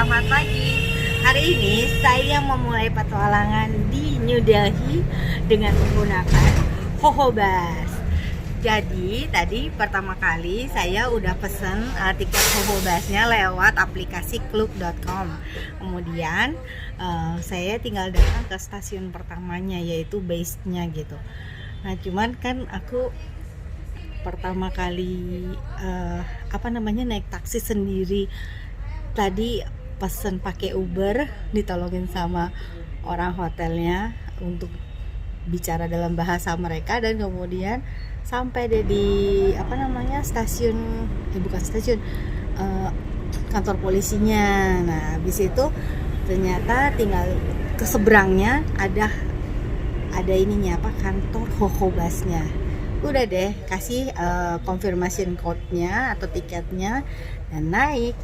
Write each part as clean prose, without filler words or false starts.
selamat pagi. Hari ini saya memulai petualangan di New Delhi dengan menggunakan Hoho Bus. Jadi tadi pertama kali saya udah pesen tiket Hoho Busnya lewat aplikasi Klook.com. Kemudian saya tinggal datang ke stasiun pertamanya, yaitu base-nya gitu. Nah cuman kan aku pertama kali naik taksi sendiri. Tadi pesen pakai Uber, ditolongin sama orang hotelnya untuk bicara dalam bahasa mereka, dan kemudian sampai deh di stasiun, bukan stasiun, kantor polisinya. Nah habis itu ternyata tinggal ke seberangnya ada ininya kantor Hoho Busnya. Udah deh kasih confirmation code-nya atau tiketnya dan naik.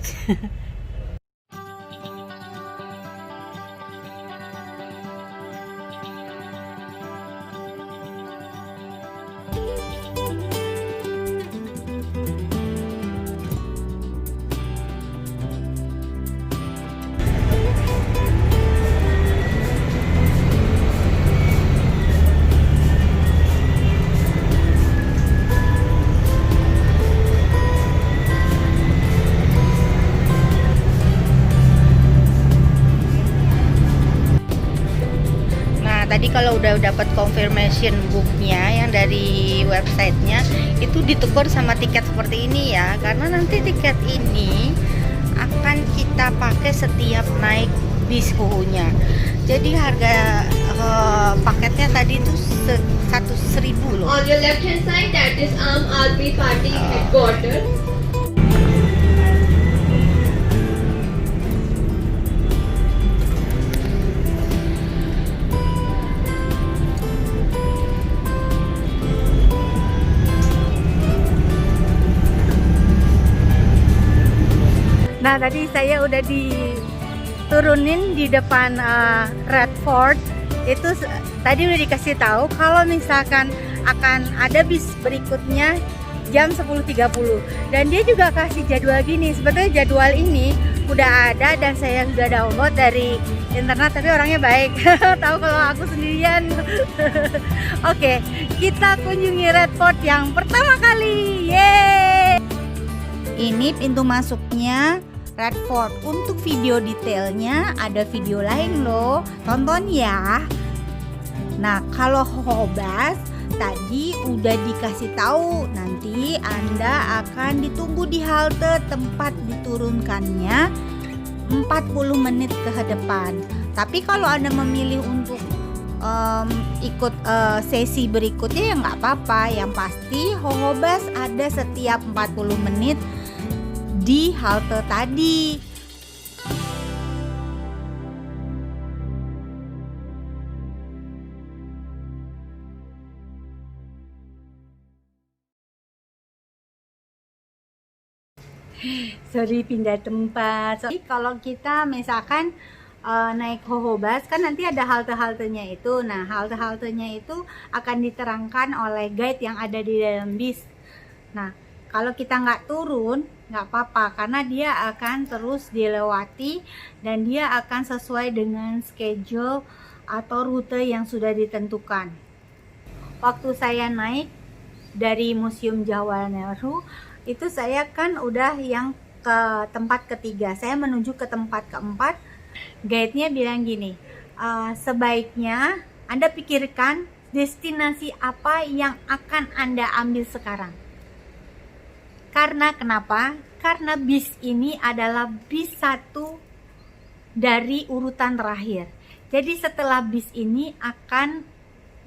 Tadi kalau udah dapat confirmation booknya yang dari websitenya, itu ditukar sama tiket seperti ini ya, karena nanti tiket ini akan kita pakai setiap naik bis Hoho-nya. Jadi harga paketnya tadi itu 1.000 loh. On your left hand side, that is Aam Aadmi Party headquarters. Nah tadi saya udah diturunin di depan Red Fort. Itu tadi udah dikasih tahu kalau misalkan akan ada bis berikutnya jam 10.30, dan dia juga kasih jadwal gini. Sebetulnya jadwal ini udah ada dan saya sudah download dari internet, tapi orangnya baik. Tahu kalau aku sendirian. Oke, kita kunjungi Red Fort yang pertama kali. Yeay! Ini pintu masuknya Red Fort. Untuk video detailnya ada video lain loh, tonton ya. Nah kalau Hoho Bus tadi udah dikasih tahu, nanti Anda akan ditunggu di halte tempat diturunkannya 40 menit ke depan. Tapi kalau Anda memilih untuk ikut sesi berikutnya ya nggak apa-apa. Yang pasti Hoho Bus ada setiap 40 menit di halte tadi. Sorry pindah tempat. Jadi kalau kita misalkan naik Hoho Bus kan nanti ada halte-haltenya itu. Nah halte-haltenya itu akan diterangkan oleh guide yang ada di dalam bis. Nah kalau kita nggak turun nggak apa-apa, karena dia akan terus dilewati dan dia akan sesuai dengan schedule atau rute yang sudah ditentukan. Waktu saya naik dari Museum Jawaharlal Nehru itu saya kan udah yang ke tempat ketiga, saya menuju ke tempat keempat. Guide-nya bilang gini, sebaiknya Anda pikirkan destinasi apa yang akan Anda ambil sekarang. Karena kenapa? Karena bis ini adalah bis satu dari urutan terakhir. Jadi setelah bis ini akan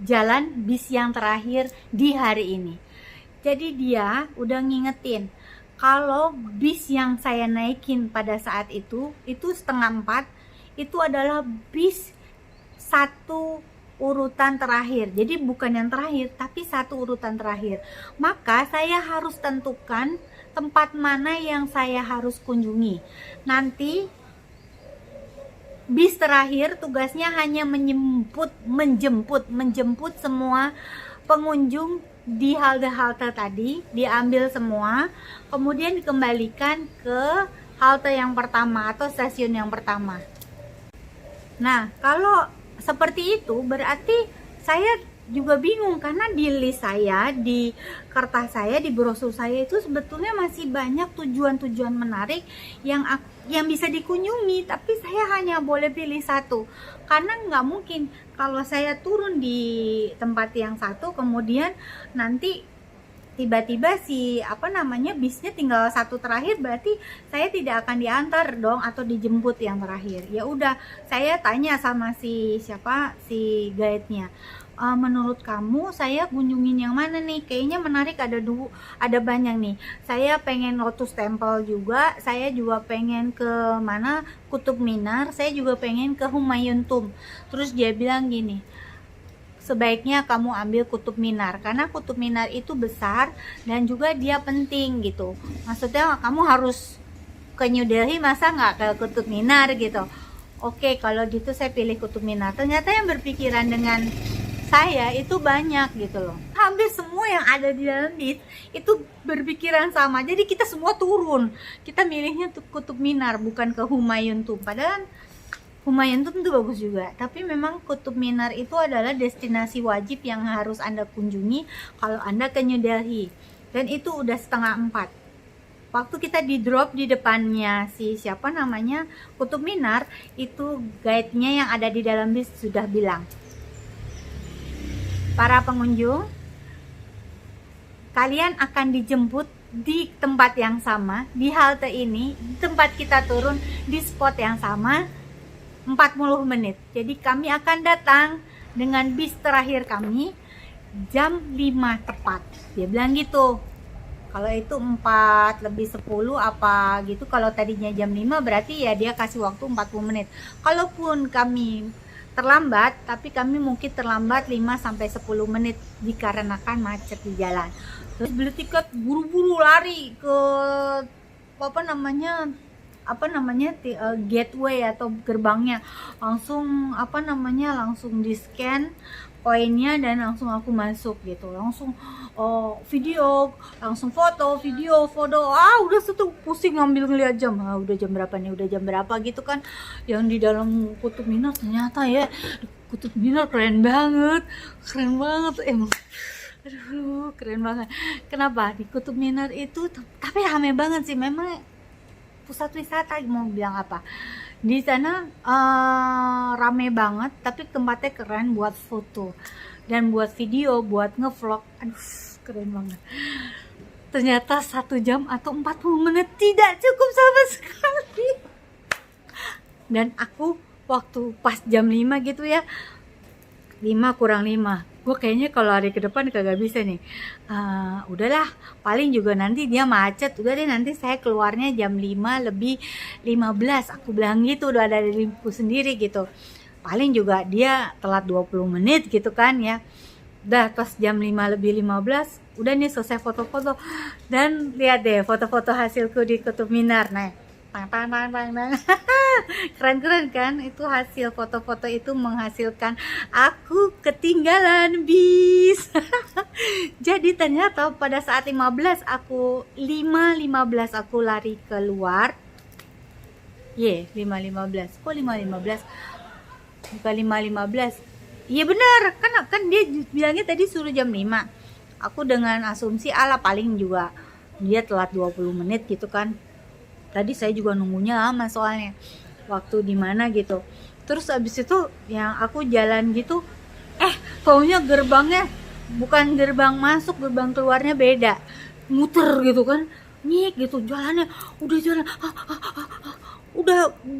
jalan bis yang terakhir di hari ini. Jadi dia udah ngingetin kalau bis yang saya naikin pada saat itu 3:30, itu adalah bis satu urutan terakhir. Jadi bukan yang terakhir, tapi satu urutan terakhir. Maka saya harus tentukan tempat mana yang saya harus kunjungi. Nanti bis terakhir tugasnya hanya menjemput semua pengunjung di halte-halte tadi, diambil semua, kemudian dikembalikan ke halte yang pertama atau stasiun yang pertama. Nah, kalau seperti itu berarti saya juga bingung, karena di list saya, di kertas saya, di brosur saya itu sebetulnya masih banyak tujuan-tujuan menarik yang bisa dikunjungi, tapi saya hanya boleh pilih satu, karena nggak mungkin kalau saya turun di tempat yang satu kemudian nanti tiba-tiba bisnya tinggal satu terakhir, berarti saya tidak akan diantar dong atau dijemput yang terakhir. Ya udah, saya tanya sama si guide-nya, menurut kamu saya kunjungin yang mana nih, kayaknya menarik, ada banyak nih, saya pengen Lotus Temple juga, saya juga pengen ke mana, Kutub Minar, saya juga pengen ke Humayun Tomb. Terus dia bilang gini, sebaiknya kamu ambil Kutub Minar karena Kutub Minar itu besar dan juga dia penting gitu. Maksudnya kamu harus ke New Delhi, masa nggak ke Kutub Minar gitu. Oke, kalau gitu saya pilih Kutub Minar. Ternyata yang berpikiran dengan saya itu banyak gitu loh. Hampir semua yang ada di dalam list itu berpikiran sama. Jadi kita semua turun. Kita milihnya Kutub Minar, bukan ke Humayun Tomb. Padahal Humayun Tomb itu bagus juga. Tapi memang Kutub Minar itu adalah destinasi wajib yang harus Anda kunjungi kalau Anda ke New Delhi. Dan itu udah 3:30. Waktu kita di drop di depannya Kutub Minar, itu guide-nya yang ada di dalam list sudah bilang, para pengunjung, kalian akan dijemput di tempat yang sama, di halte ini, di tempat kita turun, di spot yang sama, 40 menit. Jadi kami akan datang dengan bis terakhir kami jam 5 tepat. Dia bilang gitu. Kalau itu 4 lebih 10 apa gitu, kalau tadinya jam 5 berarti ya dia kasih waktu 40 menit. Kalaupun kami terlambat, tapi kami mungkin terlambat 5-10 menit dikarenakan macet di jalan. Terus beli tiket, buru-buru lari ke gateway atau gerbangnya, langsung langsung di scan koinnya dan langsung aku masuk gitu, langsung video, langsung foto, udah tuh pusing ngeliat jam, udah jam berapa gitu kan. Yang di dalam Kutub Minar ternyata ya, Kutub Minar keren banget emang, aduh keren banget. Kenapa di Kutub Minar itu tapi rame banget sih, memang pusat wisata, mau bilang apa, di sana rame banget, tapi tempatnya keren buat foto dan buat video, buat ngevlog. Aduh keren banget. Ternyata 1 jam atau 40 menit tidak cukup sama sekali. Dan aku waktu pas jam 5 gitu ya, 5 kurang 5, gue kayaknya kalau hari ke depan kagak bisa nih. Udahlah, paling juga nanti dia macet, udah deh nanti saya keluarnya jam 5 lebih 15, aku bilang gitu, udah ada diriku sendiri gitu. Paling juga dia telat 20 menit gitu kan ya. Udah pas jam 5 lebih 15, udah nih selesai foto-foto. Dan lihat deh foto-foto hasilku di Kutub Minar. Nah, keren-keren kan, itu hasil foto-foto itu menghasilkan aku ketinggalan bis. Jadi ternyata pada saat 5:15 aku lari keluar. 5:15. Kok 5:15? Bukan 5:15. Iya benar, kan dia bilangnya tadi suruh jam 5. Aku dengan asumsi paling juga dia telat 20 menit gitu kan. Tadi saya juga nunggunya lama soalnya, waktu di mana gitu. Terus abis itu yang aku jalan gitu, taunya gerbangnya bukan gerbang masuk, gerbang keluarnya beda, muter gitu kan, gitu jalannya, udah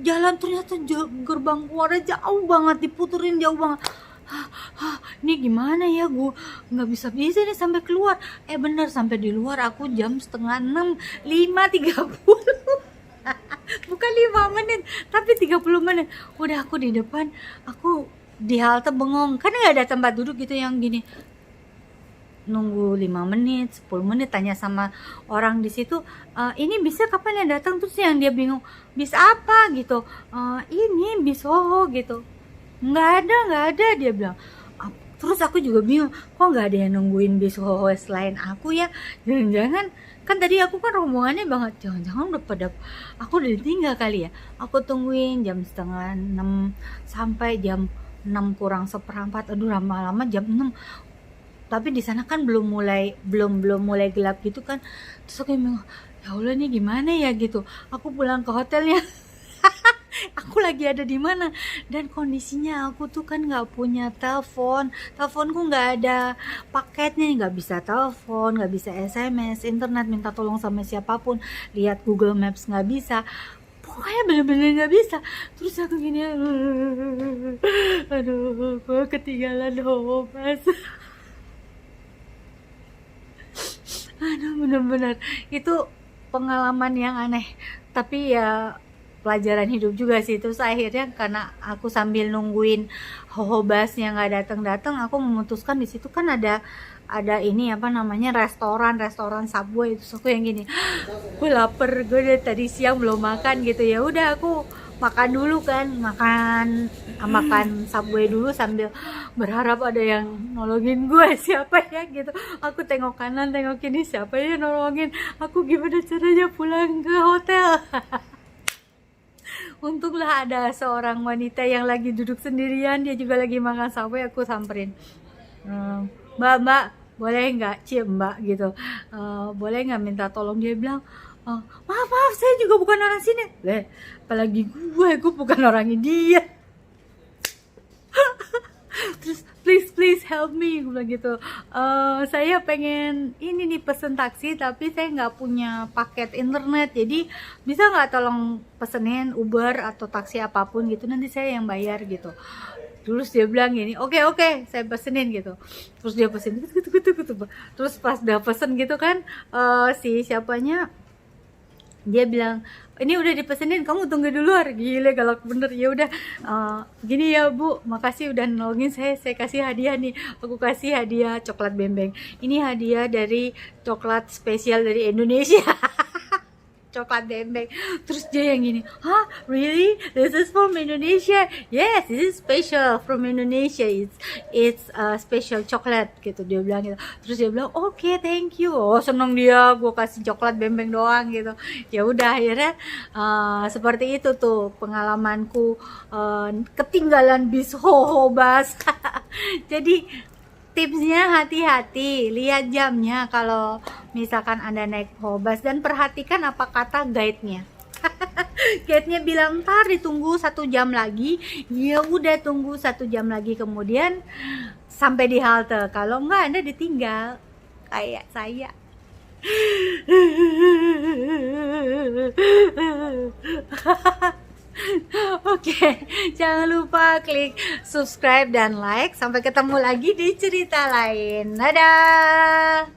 jalan ternyata gerbang keluarnya jauh banget, diputerin jauh banget. Ini gimana ya, gue nggak bisa nih sampai keluar. Bener, sampai di luar aku jam 5:30, 5:30. Bukan 5 menit tapi 30 menit. Udah aku di depan, aku di halte bengong, kan nggak ada tempat duduk gitu yang gini, nunggu 5 menit 10 menit, tanya sama orang di situ, ini bisa kapan yang datang, terus yang dia bingung, bis apa gitu, ini bis gitu. nggak ada, dia bilang. Terus aku juga bingung, kok nggak ada yang nungguin bis selain aku ya, jangan-jangan kan tadi aku kan rombongannya banget, jangan-jangan udah pada aku udah ditinggal kali ya. Aku tungguin jam setengah 6 sampai jam 6 kurang seperempat, aduh lama-lama jam 6, tapi di sana kan belum mulai gelap gitu kan. Terus aku bilang, ya Allah nih gimana ya gitu. Aku pulang ke hotelnya aku lagi ada di mana, dan kondisinya aku tuh kan nggak punya teleponku nggak ada paketnya, nggak bisa telepon, nggak bisa SMS, internet minta tolong sama siapapun, lihat Google Maps nggak bisa, pokoknya bener-bener nggak bisa. Terus aku gini, aduh gue ketinggalan Hobas. Aduh bener-bener itu pengalaman yang aneh, tapi ya pelajaran hidup juga sih. Terus akhirnya karena aku sambil nungguin Hobasnya nggak datang, aku memutuskan di situ kan ada ini apa namanya restoran Subway. Terus aku yang gini, gue lapar, gue dari tadi siang belum makan gitu, ya udah aku makan dulu kan, makan Subway dulu sambil berharap ada yang nolongin gue, siapa ya gitu. Aku tengok kanan tengok kiri, siapa ya nolongin aku, gimana caranya pulang ke hotel. Untunglah ada seorang wanita yang lagi duduk sendirian, dia juga lagi makan Subway. Aku samperin, mbak boleh nggak, mbak gitu, boleh nggak minta tolong. Dia bilang, maaf saya juga bukan orang sini. Apalagi gue bukan orang India. Terus please help me, gue bilang gitu. Saya pengen ini nih pesen taksi, tapi saya nggak punya paket internet, jadi bisa nggak tolong pesenin Uber atau taksi apapun gitu, nanti saya yang bayar gitu. Terus dia bilang gini, oke saya pesenin gitu. Terus dia pesen gitu. Terus pas udah pesen gitu kan, si siapanya dia bilang, ini udah dipesenin, kamu tunggu di luar. Gile galak bener. Ya udah, gini ya Bu, makasih udah nolongin saya kasih hadiah nih. Aku kasih hadiah coklat bembeng. Ini hadiah dari coklat spesial dari Indonesia. Coklat bembeng. Terus dia yang gini, really, this is from Indonesia? Yes, this is special from Indonesia, it's special chocolate gitu, dia bilang gitu. Terus dia bilang, oke, thank you. Seneng dia, gue kasih coklat bembeng doang gitu. Ya udah, akhirnya seperti itu tuh pengalamanku, ketinggalan bis Hobas. Jadi tipsnya hati-hati, lihat jamnya kalau misalkan Anda naik Hobas, dan perhatikan apa kata guide-nya. Guide-nya bilang ntar ditunggu 1 jam lagi, ya udah tunggu 1 jam lagi, kemudian sampai di halte. Kalau enggak Anda ditinggal kayak saya. Oke, jangan lupa klik subscribe dan like. Sampai ketemu lagi di cerita lain. Dadah.